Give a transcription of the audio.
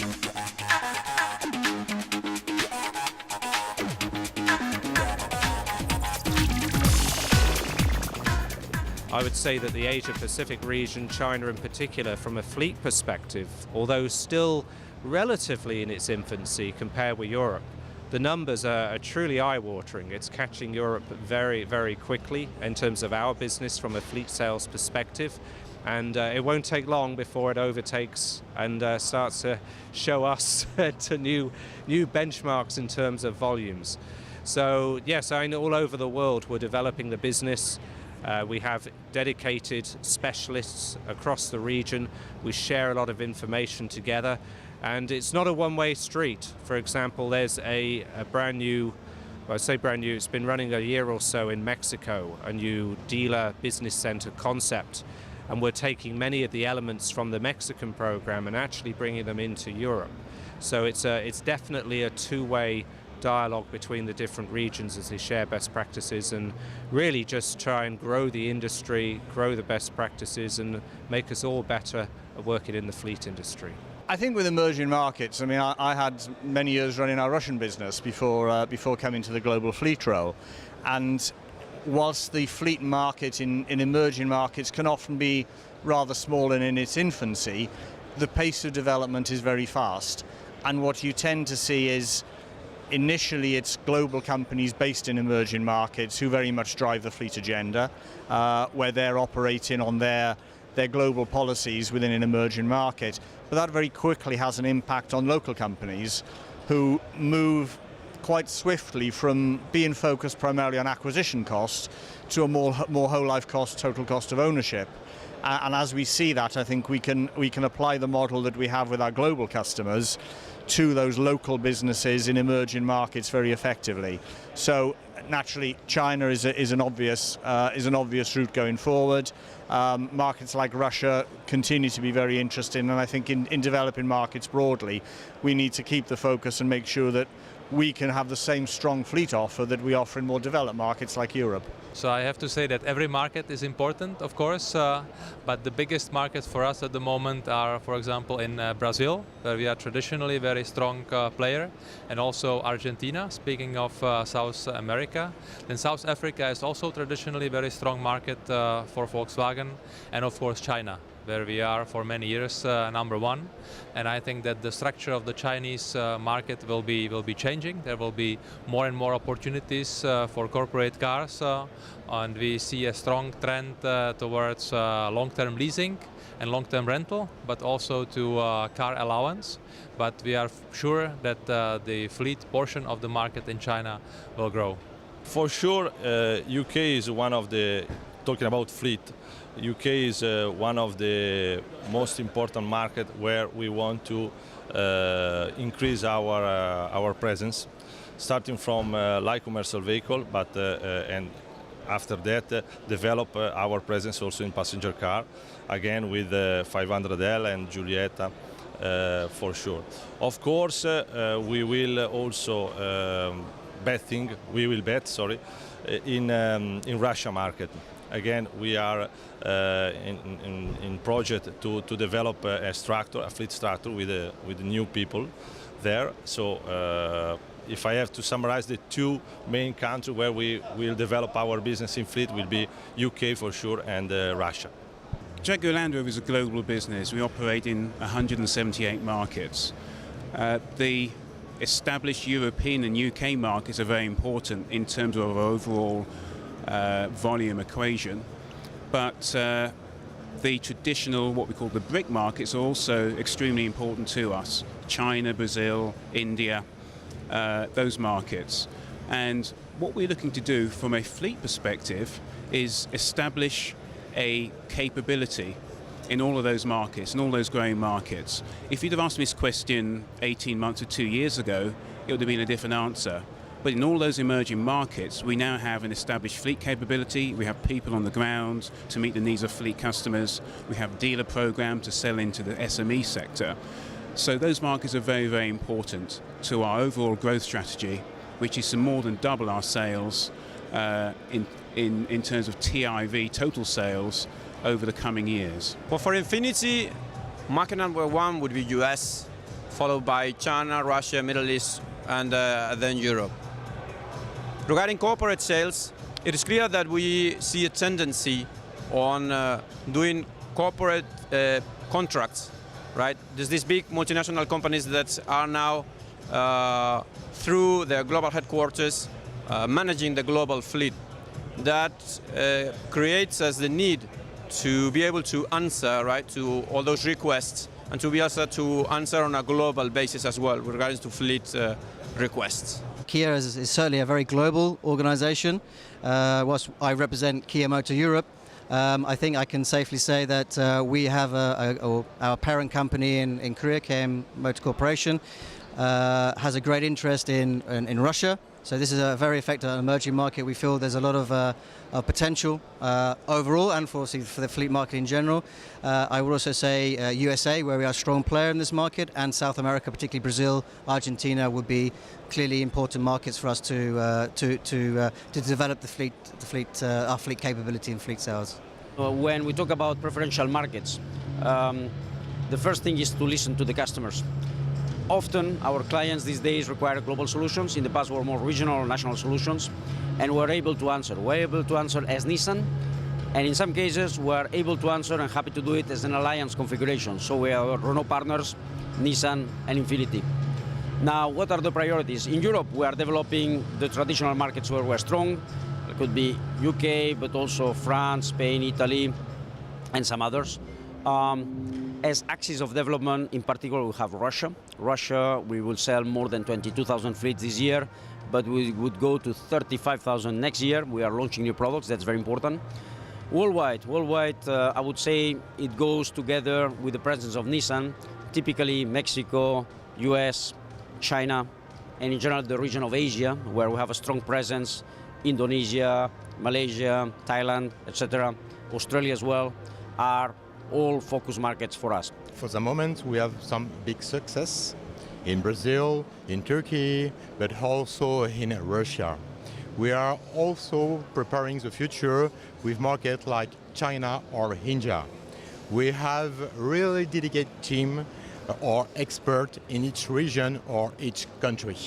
I would say that the Asia-Pacific region, China in particular, from a fleet perspective, although still relatively in its infancy compared with Europe, the numbers are truly eye-watering. It's catching Europe very, very quickly in terms of our business from a fleet sales perspective. And it won't take long before it overtakes and starts to show us to new benchmarks in terms of volumes. So yes, I know all over the world we're developing the business. We have dedicated specialists across the region. We share a lot of information together, and it's not a one-way street. For example, there's a brand new, well, I say brand new, it's been running a year or so in Mexico, a new dealer business center concept, and we're taking many of the elements from the Mexican program and actually bringing them into Europe. So it's definitely a two-way dialogue between the different regions as they share best practices and really just try and grow the industry, grow the best practices and make us all better at working in the fleet industry. I think with emerging markets, I mean, I had many years running our Russian business before coming to the global fleet role, and whilst the fleet market in emerging markets can often be rather small and in its infancy, the pace of development is very fast, and what you tend to see is initially it's global companies based in emerging markets who very much drive the fleet agenda, where they're operating on their global policies within an emerging market. But that very quickly has an impact on local companies who move quite swiftly from being focused primarily on acquisition costs to a more whole life cost, total cost of ownership. And as we see that, I think we can apply the model that we have with our global customers to those local businesses in emerging markets very effectively. So naturally, China is an obvious route going forward. Markets like Russia continue to be very interesting, and I think in developing markets broadly, we need to keep the focus and make sure that we can have the same strong fleet offer that we offer in more developed markets like Europe. So I have to say that every market is important, of course, but the biggest markets for us at the moment are, for example, in Brazil, where we are traditionally a very strong player, and also Argentina, speaking of South America. Then South Africa is also traditionally a very strong market for Volkswagen, and of course China, where we are for many years number one. And I think that the structure of the Chinese market will be changing. There will be more and more opportunities for corporate cars, and we see a strong trend towards long-term leasing and long-term rental, but also to car allowance. But we are sure that the fleet portion of the market in China will grow. For sure, UK is one of the, talking about fleet, UK is one of the most important markets where we want to increase our presence, starting from light commercial vehicle, but and after that develop our presence also in passenger car, again with 500L and Giulietta for sure. Of course, we will also bet in Russia market. Again, we are in project to develop a fleet structure with new people there. So if I have to summarize, the two main countries where we will develop our business in fleet will be UK for sure and Russia. Jaguar Land Rover is a global business. We operate in 178 markets. The established European and UK markets are very important in terms of our overall volume equation, but the traditional, what we call the BRIC markets, are also extremely important to us. China, Brazil, India, those markets. And what we're looking to do from a fleet perspective is establish a capability in all of those markets, in all those growing markets. If you'd have asked me this question 18 months or 2 years ago, it would have been a different answer. But in all those emerging markets, we now have an established fleet capability. We have people on the ground to meet the needs of fleet customers. We have dealer programs to sell into the SME sector. So those markets are very, very important to our overall growth strategy, which is to more than double our sales in terms of TIV, total sales, over the coming years. Well, for Infiniti, market number one would be US. followed by China, Russia, Middle East, and then Europe. Regarding corporate sales, it is clear that we see a tendency on doing corporate contracts, right? There's these big multinational companies that are now, through their global headquarters, managing the global fleet. That creates us the need to be able to answer, right, to all those requests, and to be able to answer on a global basis as well, with regards to fleet requests. Kia is certainly a very global organization. Whilst I represent Kia Motor Europe, I think I can safely say that we have our parent company in Korea, KM Motor Corporation, has a great interest in Russia. So this is a very effective emerging market. We feel there's a lot of potential overall, and for the fleet market in general. I would also say USA, where we are a strong player in this market, and South America, particularly Brazil, Argentina, would be clearly important markets for us to develop our fleet capability and fleet sales. When we talk about preferential markets, the first thing is to listen to the customers. Often our clients these days require global solutions. In the past were more regional or national solutions, and we're able to answer. We're able to answer as Nissan, and in some cases we're able to answer and happy to do it as an alliance configuration. So we are Renault partners, Nissan and Infiniti. Now, what are the priorities? In Europe, we are developing the traditional markets where we're strong. It could be UK, but also France, Spain, Italy, and some others. As axis of development, in particular, we have Russia. Russia, we will sell more than 22,000 fleets this year, but we would go to 35,000 next year. We are launching new products, that's very important. Worldwide, I would say it goes together with the presence of Nissan, typically Mexico, US, China, and in general the region of Asia, where we have a strong presence, Indonesia, Malaysia, Thailand, etc., Australia as well, are all focus markets for us. For the moment, we have some big success in Brazil, in Turkey, but also in Russia. We are also preparing the future with markets like China or India. We have really dedicated team or expert in each region or each country.